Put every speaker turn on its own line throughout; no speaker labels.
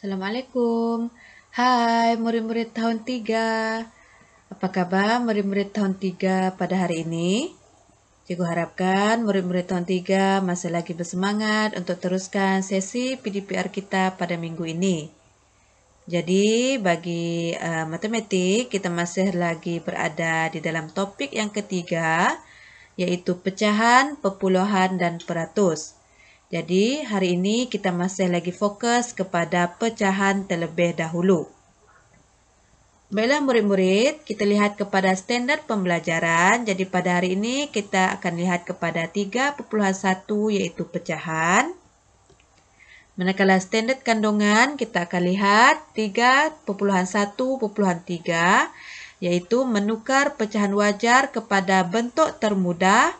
Assalamualaikum. Hai murid-murid tahun 3. Apa kabar murid-murid tahun 3 pada hari ini? Cikgu harapkan murid-murid tahun 3 masih lagi bersemangat untuk teruskan sesi PDPR kita pada minggu ini. Jadi bagi matematik kita masih lagi berada di dalam topik yang ketiga, yaitu pecahan, perpuluhan, dan peratus. Jadi, hari ini kita masih lagi fokus kepada pecahan terlebih dahulu. Baiklah murid-murid, kita lihat kepada standar pembelajaran. Jadi pada hari ini kita akan lihat kepada 3.1 yaitu pecahan. Manakala standar kandungan kita akan lihat 3.1.3 yaitu menukar pecahan wajar kepada bentuk termudah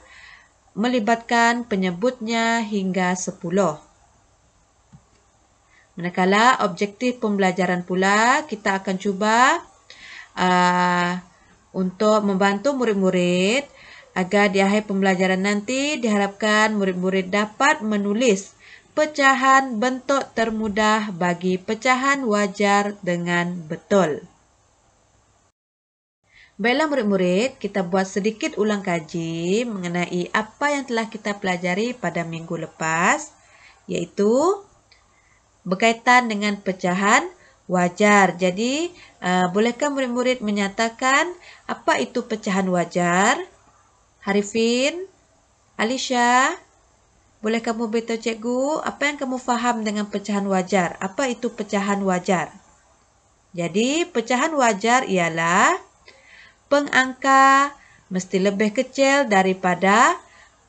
melibatkan penyebutnya hingga 10. Manakala objektif pembelajaran pula, kita akan cuba untuk membantu murid-murid agar di akhir pembelajaran nanti diharapkan murid-murid dapat menulis pecahan bentuk termudah bagi pecahan wajar dengan betul. Baiklah murid-murid, kita buat sedikit ulang kaji mengenai apa yang telah kita pelajari pada minggu lepas, yaitu berkaitan dengan pecahan wajar. Jadi, bolehkah murid-murid menyatakan apa itu pecahan wajar? Harifin, Alisha, boleh kamu beritahu cikgu apa yang kamu faham dengan pecahan wajar? Apa itu pecahan wajar? Jadi, pecahan wajar ialah pengangka mesti lebih kecil daripada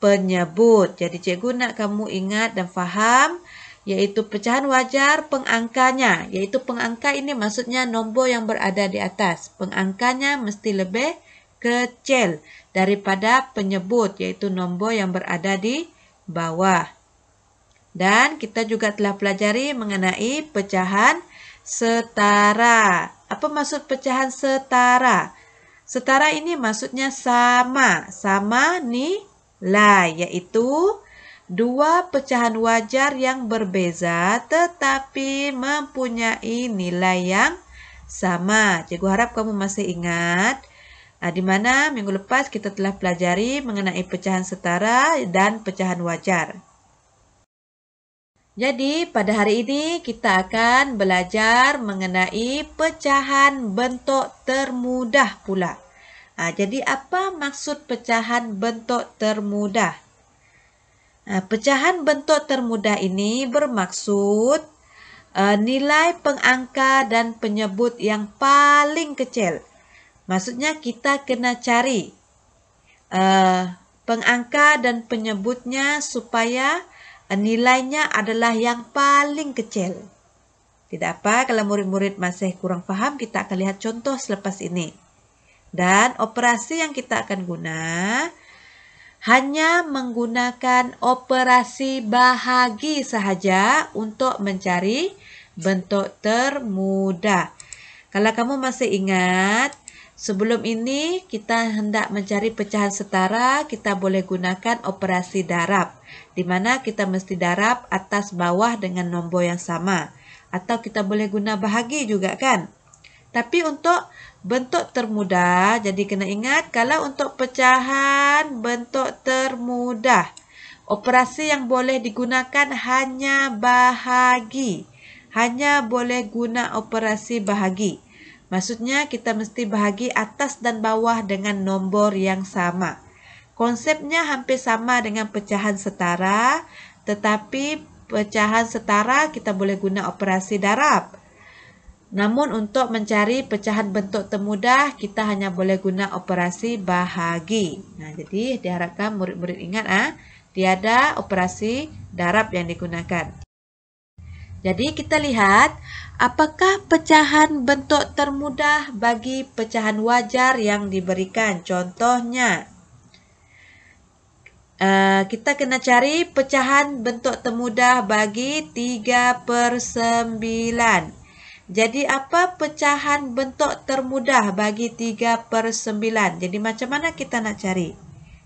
penyebut. Jadi, cikgu nak kamu ingat dan faham yaitu pecahan wajar pengangkanya. Yaitu pengangka ini maksudnya nombor yang berada di atas. Pengangkanya mesti lebih kecil daripada penyebut, yaitu nombor yang berada di bawah. Dan kita juga telah pelajari mengenai pecahan setara. Apa maksud pecahan setara? Setara ini maksudnya sama. Sama nilai, yaitu dua pecahan wajar yang berbeza tetapi mempunyai nilai yang sama. Cikgu harap kamu masih ingat di mana minggu lepas kita telah pelajari mengenai pecahan setara dan pecahan wajar. Jadi pada hari ini kita akan belajar mengenai pecahan bentuk termudah pula. Jadi apa maksud pecahan bentuk termudah? Pecahan bentuk termudah ini bermaksud nilai pengangka dan penyebut yang paling kecil. Maksudnya kita kena cari pengangka dan penyebutnya supaya nilainya adalah yang paling kecil. Tidak apa, kalau murid-murid masih kurang faham, kita akan lihat contoh selepas ini. Dan operasi yang kita akan guna hanya menggunakan operasi bahagi sahaja untuk mencari bentuk termudah. Kalau kamu masih ingat, sebelum ini kita hendak mencari pecahan setara, kita boleh gunakan operasi darab. Di mana kita mesti darab atas bawah dengan nombor yang sama. Atau kita boleh guna bahagi juga kan? Tapi untuk bentuk termudah, jadi kena ingat kalau untuk pecahan bentuk termudah, operasi yang boleh digunakan hanya bahagi. Hanya boleh guna operasi bahagi. Maksudnya kita mesti bahagi atas dan bawah dengan nombor yang sama. Konsepnya hampir sama dengan pecahan setara, tetapi pecahan setara kita boleh guna operasi darab. Namun untuk mencari pecahan bentuk termudah, kita hanya boleh guna operasi bahagi. Jadi diharapkan murid-murid ingat tiada operasi darab yang digunakan. Jadi kita lihat apakah pecahan bentuk termudah bagi pecahan wajar yang diberikan. Contohnya, kita kena cari pecahan bentuk termudah bagi 3/9. Jadi apa pecahan bentuk termudah bagi 3/9? Jadi macam mana kita nak cari?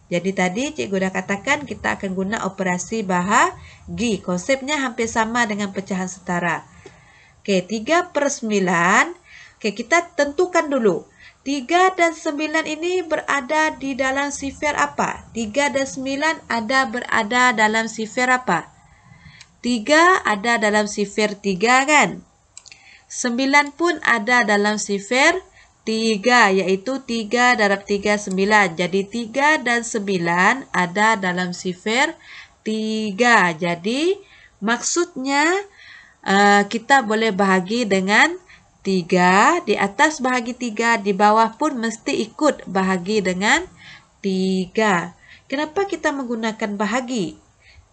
Jadi tadi cikgu dah katakan kita akan guna operasi bahagi. Konsepnya hampir sama dengan pecahan setara. Oke, 3/9. Oke, kita tentukan dulu. 3 dan 9 ini berada di dalam sifar apa? 3 dan 9 berada dalam sifar apa? 3 ada dalam sifar 3 kan? 9 pun ada dalam sifar 3, yaitu 3 darab 3, 9. Jadi 3 dan 9 ada dalam sifar 3. Jadi maksudnya kita boleh bahagi dengan 3. Di atas bahagi 3, di bawah pun mesti ikut bahagi dengan 3. Kenapa kita menggunakan bahagi?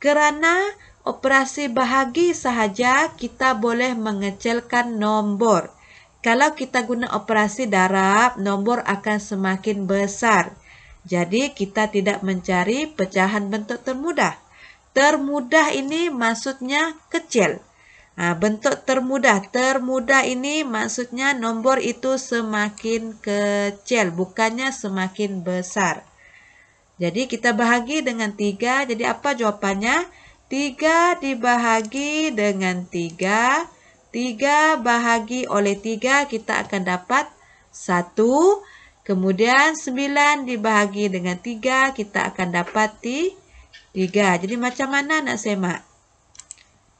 Kerana operasi bahagi sahaja kita boleh mengecilkan nombor. Kalau kita guna operasi darab, nombor akan semakin besar. Jadi kita tidak mencari pecahan bentuk termudah. Termudah ini maksudnya kecil. Bentuk termudah. Termudah ini maksudnya nombor itu semakin kecil, bukannya semakin besar. Jadi kita bahagi dengan 3. Jadi apa jawabannya? 3 dibahagi dengan 3. 3 bahagi oleh 3 kita akan dapat 1. Kemudian 9 dibahagi dengan 3 kita akan dapat 3. Jadi macam mana nak semak?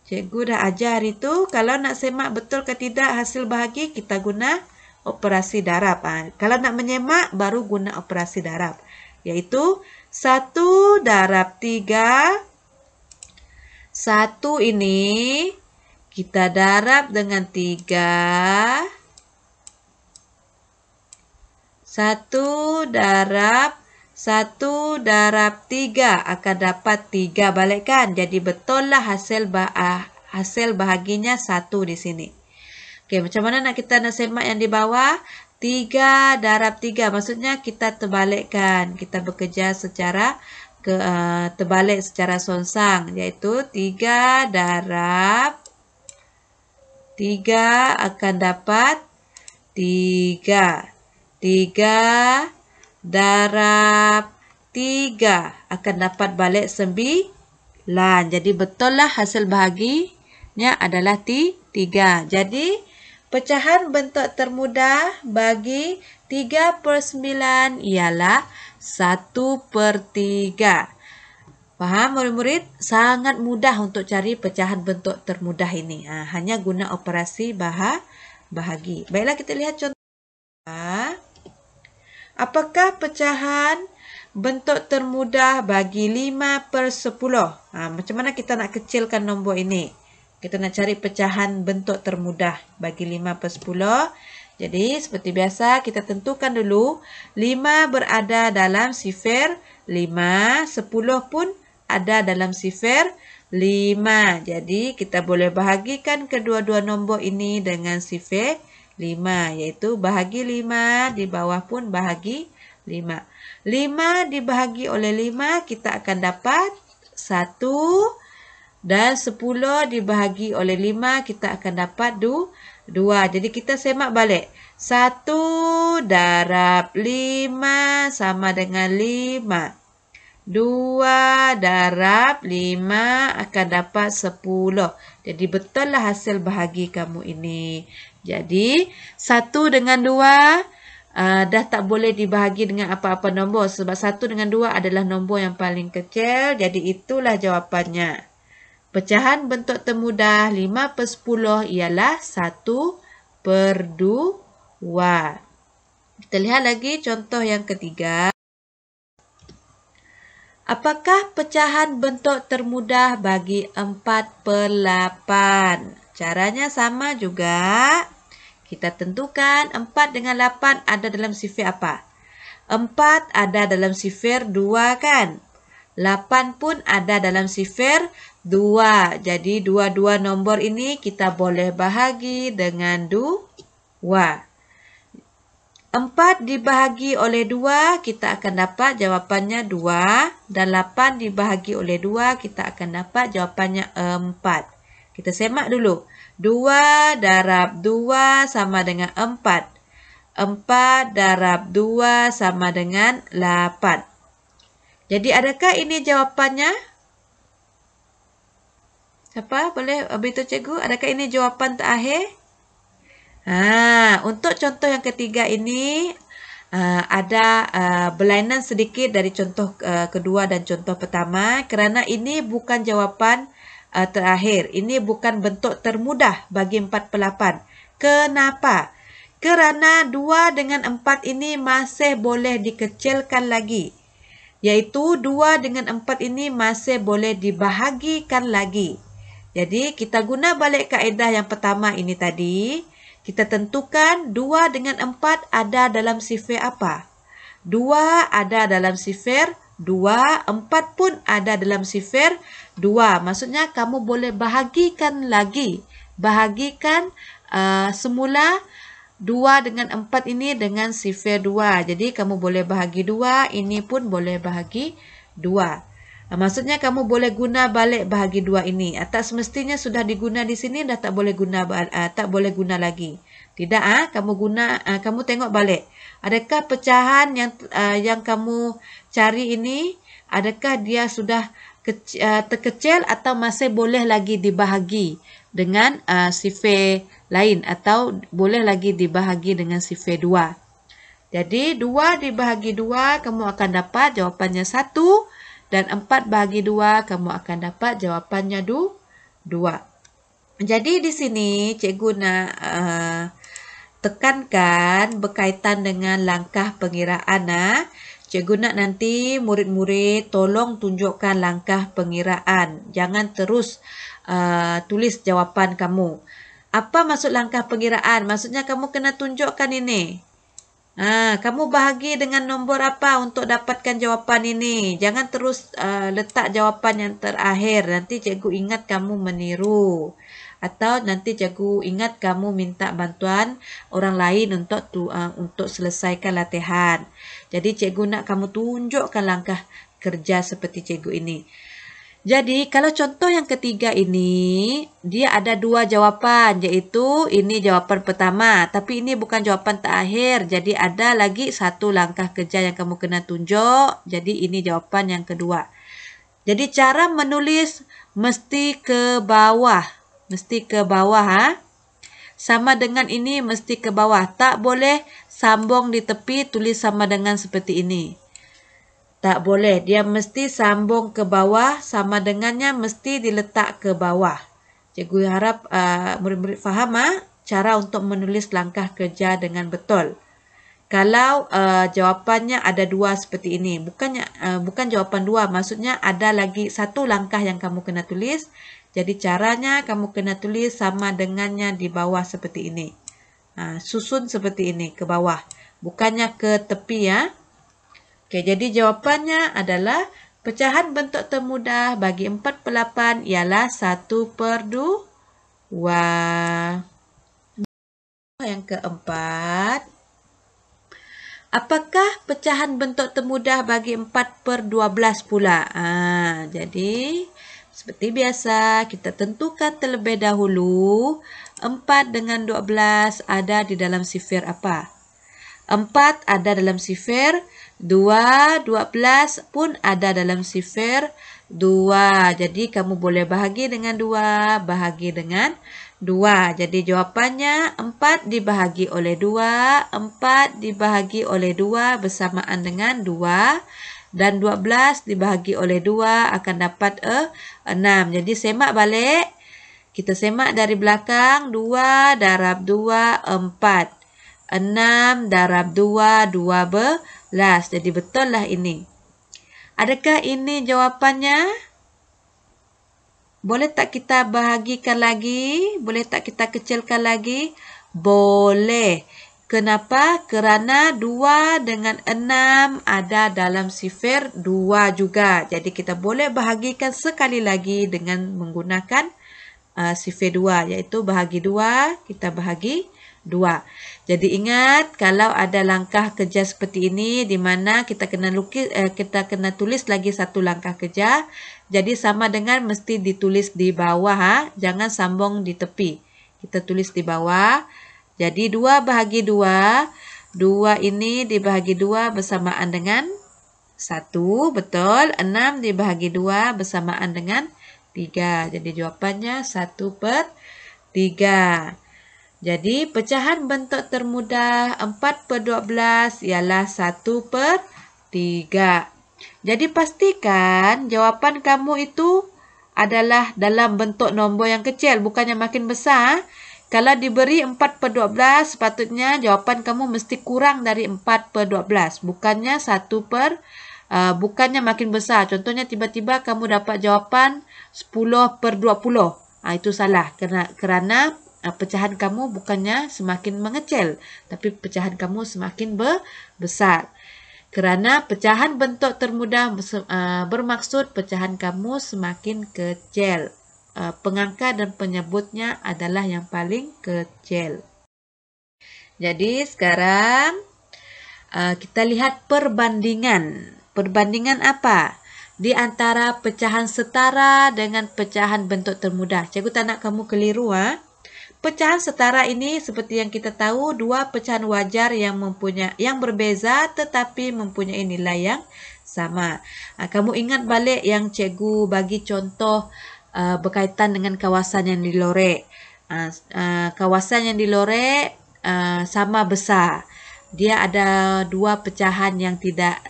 Cikgu dah ajar itu. Kalau nak semak betul ke tidak hasil bahagi, kita guna operasi darab. Kalau nak menyemak, baru guna operasi darab. Yaitu 1 darab 3. 1 ini kita darab dengan 3. 1 darab 3 akan dapat 3. Balikkan. Jadi betullah hasil bahaginya 1 di sini. Oke, macam mana kita nak semak yang di bawah? 3 darab 3. Maksudnya kita terbalikkan. Kita bekerja secara terbalik secara songsang. Iaitu 3 darab 3 akan dapat 3. 3 darab 3 akan dapat balik 9. Jadi betullah hasil bahaginya adalah 3. Jadi pecahan bentuk termudah bagi 3/9 ialah 1/3. Faham murid-murid? Sangat mudah untuk cari pecahan bentuk termudah ini. Hanya guna operasi bahagi. Baiklah kita lihat contoh. Apakah pecahan bentuk termudah bagi 5/10? Macam mana kita nak kecilkan nombor ini? Kita nak cari pecahan bentuk termudah bagi 5/10. Jadi seperti biasa kita tentukan dulu 5 berada dalam sifar 5, 10 pun ada dalam sifar 5. Jadi kita boleh bahagikan kedua-dua nombor ini dengan sifar 5, iaitu bahagi 5, di bawah pun bahagi 5. 5 dibahagi oleh 5 kita akan dapat 1. Dan 10 dibahagi oleh 5 kita akan dapat 2. Jadi kita semak balik. 1 darab 5 sama dengan 5. 2 darab 5 akan dapat 10. Jadi betullah hasil bahagi kamu ini. Jadi 1 dengan 2 dah tak boleh dibahagi dengan apa-apa nombor. Sebab 1 dengan 2 adalah nombor yang paling kecil. Jadi itulah jawapannya. Pecahan bentuk termudah 5/10 ialah 1/2. Kita lihat lagi contoh yang ketiga. Apakah pecahan bentuk termudah bagi 4/8? Caranya sama juga. Kita tentukan 4 dengan 8 ada dalam sifar apa? 4 ada dalam sifar 2 kan? 8 pun ada dalam sifar 2. Jadi dua-dua nombor ini kita boleh bahagi dengan 2. 4 dibahagi oleh 2, kita akan dapat jawapannya 2. Dan 8 dibahagi oleh 2, kita akan dapat jawapannya 4. Kita semak dulu. 2 darab 2 sama dengan 4. 4 darab 2 sama dengan 8. Jadi adakah ini jawapannya? Siapa boleh beritahu cikgu? Adakah ini jawapan terakhir? Untuk contoh yang ketiga ini ada berlainan sedikit dari contoh kedua dan contoh pertama kerana ini bukan jawapan terakhir. Ini bukan bentuk termudah bagi 48. Kenapa? Kerana 2 dengan 4 ini masih boleh dikecilkan lagi. Iaitu 2 dengan 4 ini masih boleh dibahagikan lagi. Jadi kita guna balik kaedah yang pertama ini tadi. Kita tentukan 2 dengan 4 ada dalam sifir apa? 2 ada dalam sifir 2, 4 pun ada dalam sifir 2. Maksudnya kamu boleh bahagikan lagi. Bahagikan semula 2 dengan 4 ini dengan sifir 2. Jadi kamu boleh bahagi 2, ini pun boleh bahagi 2. Maksudnya kamu boleh guna balik bahagi 2 ini. Tak semestinya sudah diguna di sini dah tak boleh guna lagi. Tidak kamu tengok balik. Adakah pecahan yang kamu cari ini adakah dia sudah terkecil atau masih boleh lagi dibahagi dengan sifir lain atau boleh lagi dibahagi dengan sifir 2. Jadi 2 dibahagi 2 kamu akan dapat jawapannya 1 dan 4 bahagi 2 kamu akan dapat jawapannya 2. Jadi di sini cikgu nak tekankan berkaitan dengan langkah pengiraan. Cikgu nak nanti murid-murid tolong tunjukkan langkah pengiraan. Jangan terus tulis jawapan kamu. Apa maksud langkah pengiraan? Maksudnya kamu kena tunjukkan ini. Kamu bahagi dengan nombor apa untuk dapatkan jawapan ini. Jangan terus letak jawapan yang terakhir. Nanti cikgu ingat kamu meniru. Atau nanti cikgu ingat kamu minta bantuan orang lain untuk selesaikan latihan. Jadi cikgu nak kamu tunjukkan langkah kerja seperti cikgu ini. Jadi kalau contoh yang ketiga ini, dia ada 2 jawapan. Iaitu ini jawapan pertama. Tapi ini bukan jawapan terakhir. Jadi ada lagi 1 langkah kerja yang kamu kena tunjuk. Jadi ini jawapan yang kedua. Jadi cara menulis mesti ke bawah. Mesti ke bawah. Sama dengan ini mesti ke bawah. Tak boleh sambung di tepi tulis sama dengan seperti ini. Tak boleh. Dia mesti sambung ke bawah. Sama dengannya mesti diletak ke bawah. Cikgu harap murid-murid faham cara untuk menulis langkah kerja dengan betul. Kalau jawapannya ada 2 seperti ini. Bukan jawapan 2. Maksudnya ada lagi 1 langkah yang kamu kena tulis. Jadi caranya kamu kena tulis sama dengannya di bawah seperti ini. Susun seperti ini ke bawah. Bukannya ke tepi ya. Okey, jadi jawapannya adalah pecahan bentuk termudah bagi 48 ialah 1/2. Yang keempat, apakah pecahan bentuk termudah bagi 4/12 pula? Jadi seperti biasa kita tentukan terlebih dahulu 4 dengan 12 ada di dalam sifir apa? 4 ada dalam sifir 2, 12 pun ada dalam sifir 2. Jadi kamu boleh bahagi dengan 2, bahagi dengan 2. Jadi jawapannya 4 dibahagi oleh 2, 4 dibahagi oleh 2 bersamaan dengan 2. Dan 12 dibahagi oleh 2 akan dapat 6. Jadi semak balik. Kita semak dari belakang. 2 darab 2, 4. 6 darab 2, 12. Jadi betul lah ini. Adakah ini jawapannya? Boleh tak kita bahagikan lagi? Boleh tak kita kecilkan lagi? Boleh. Kenapa? Kerana 2 dengan 6 ada dalam sifir 2 juga. Jadi kita boleh bahagikan sekali lagi dengan menggunakan sifir 2. Iaitu bahagi 2, kita bahagi 2. Jadi ingat kalau ada langkah kerja seperti ini di mana kita kena tulis lagi 1 langkah kerja. Jadi sama dengan mesti ditulis di bawah. Jangan sambung di tepi. Kita tulis di bawah. Jadi 2 bahagi 2. 2 ini dibahagi 2 bersamaan dengan 1. Betul. 6 dibahagi 2 bersamaan dengan 3. Jadi jawapannya 1/3. Jadi pecahan bentuk termudah 4/12 ialah 1/3. Jadi pastikan jawapan kamu itu adalah dalam bentuk nombor yang kecil, bukannya makin besar. Kalau diberi 4/12, sepatutnya jawapan kamu mesti kurang dari 4/12, bukannya bukannya makin besar. Contohnya tiba-tiba kamu dapat jawapan 10/20. Itu salah kerana pecahan kamu bukannya semakin mengecil, tapi pecahan kamu semakin besar. Kerana pecahan bentuk termudah bermaksud pecahan kamu semakin kecil. Pengangka dan penyebutnya adalah yang paling kecil. Jadi sekarang kita lihat perbandingan. Perbandingan apa? Di antara pecahan setara dengan pecahan bentuk termudah. Cikgu tak nak kamu keliru. Pecahan setara ini seperti yang kita tahu, dua pecahan wajar yang berbeza tetapi mempunyai nilai yang sama. Kamu ingat balik yang cikgu bagi contoh berkaitan dengan kawasan yang dilorek. Kawasan yang dilorek sama besar. Dia ada dua pecahan yang tidak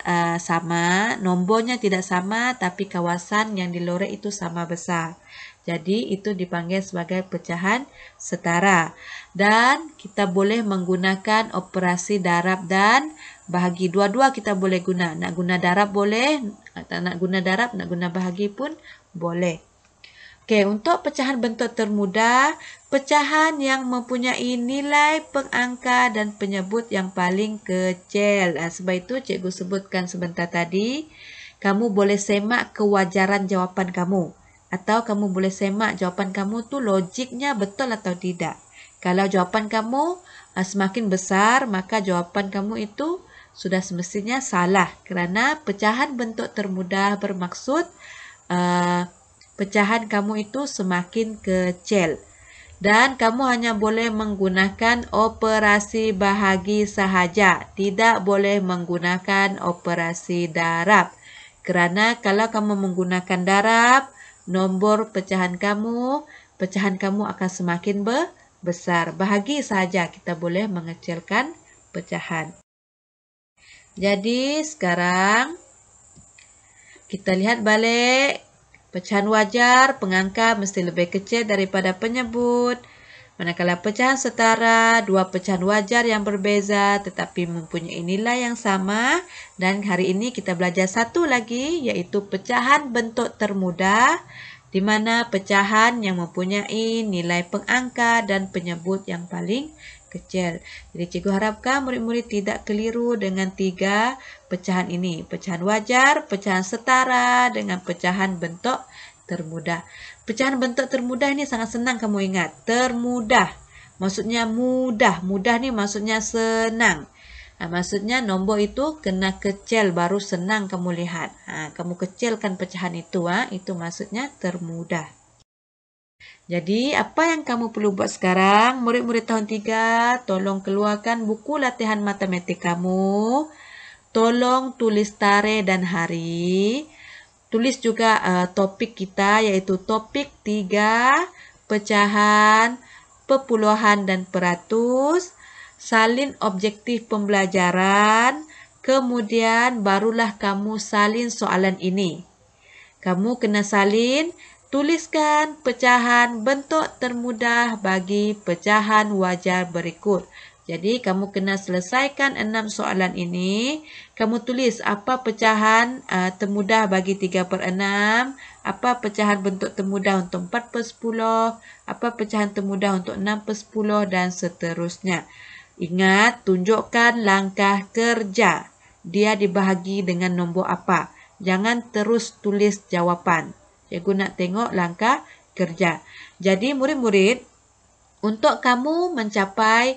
sama, nombornya tidak sama, tapi kawasan yang dilorek itu sama besar. Jadi itu dipanggil sebagai pecahan setara. Dan kita boleh menggunakan operasi darab dan bahagi. Dua-dua kita boleh guna. Nak guna darab boleh, tak nak guna darab, nak guna bahagi pun boleh. Okey, untuk pecahan bentuk termudah, pecahan yang mempunyai nilai pengangka dan penyebut yang paling kecil. Sebab itu cikgu sebutkan sebentar tadi, kamu boleh semak kewajaran jawapan kamu. Atau kamu boleh semak jawapan kamu tu logiknya betul atau tidak. Kalau jawapan kamu semakin besar, maka jawapan kamu itu sudah semestinya salah. Kerana pecahan bentuk termudah bermaksud pecahan kamu itu semakin kecil. Dan kamu hanya boleh menggunakan operasi bahagi sahaja. Tidak boleh menggunakan operasi darab. Kerana kalau kamu menggunakan darab, nombor pecahan kamu akan semakin besar. Bahagi saja kita boleh mengecilkan pecahan. Jadi sekarang kita lihat balik. Pecahan wajar, pengangka mesti lebih kecil daripada penyebut. Manakala pecahan setara, dua pecahan wajar yang berbeza tetapi mempunyai nilai yang sama. Dan hari ini kita belajar satu lagi, iaitu pecahan bentuk termudah, di mana pecahan yang mempunyai nilai pengangka dan penyebut yang paling kecil. Jadi cikgu harapkan murid-murid tidak keliru dengan tiga pecahan ini. Pecahan wajar, pecahan setara dengan pecahan bentuk termudah. Pecahan bentuk termudah ini sangat senang kamu ingat. Termudah. Maksudnya mudah. Mudah ni maksudnya senang. Maksudnya nombor itu kena kecil baru senang kamu lihat. Kamu kecilkan pecahan itu. Itu maksudnya termudah. Jadi, apa yang kamu perlu buat sekarang? Murid-murid tahun 3, tolong keluarkan buku latihan matematik kamu. Tolong tulis tarikh dan hari. Tulis juga topik kita, iaitu topik 3, pecahan, perpuluhan dan peratus. Salin objektif pembelajaran. Kemudian, barulah kamu salin soalan ini. Kamu kena salin. Tuliskan pecahan bentuk termudah bagi pecahan wajar berikut. Jadi, kamu kena selesaikan 6 soalan ini. Kamu tulis apa pecahan termudah bagi 3/6, apa pecahan bentuk termudah untuk 4/10, apa pecahan termudah untuk 6/10 dan seterusnya. Ingat, tunjukkan langkah kerja. Dia dibahagi dengan nombor apa. Jangan terus tulis jawapan. Cikgu nak tengok langkah kerja. Jadi murid-murid, untuk kamu mencapai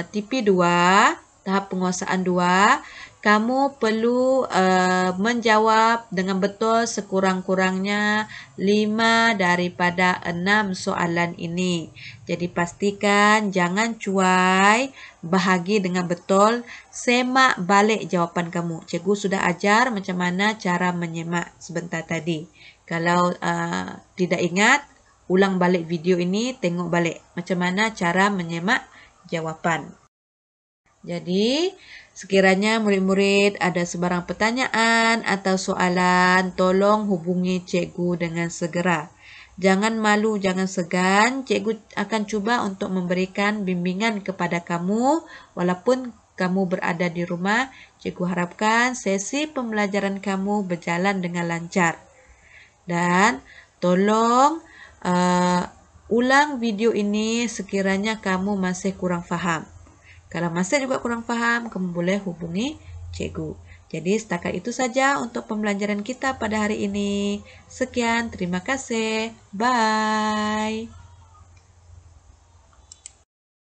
TP2, tahap penguasaan 2, kamu perlu menjawab dengan betul sekurang-kurangnya 5 daripada 6 soalan ini. Jadi pastikan jangan cuai, bahagi dengan betul, semak balik jawapan kamu. Cikgu sudah ajar macam mana cara menyemak sebentar tadi. Kalau tidak ingat, ulang balik video ini, tengok balik macam mana cara menyemak jawapan. Jadi, sekiranya murid-murid ada sebarang pertanyaan atau soalan, tolong hubungi cikgu dengan segera. Jangan malu, jangan segan. Cikgu akan cuba untuk memberikan bimbingan kepada kamu walaupun kamu berada di rumah. Cikgu harapkan sesi pembelajaran kamu berjalan dengan lancar. Dan tolong ulang video ini sekiranya kamu masih kurang faham. Kalau masih juga kurang faham, kamu boleh hubungi cikgu. Jadi setakat itu saja untuk pembelajaran kita pada hari ini. Sekian, terima kasih. Bye.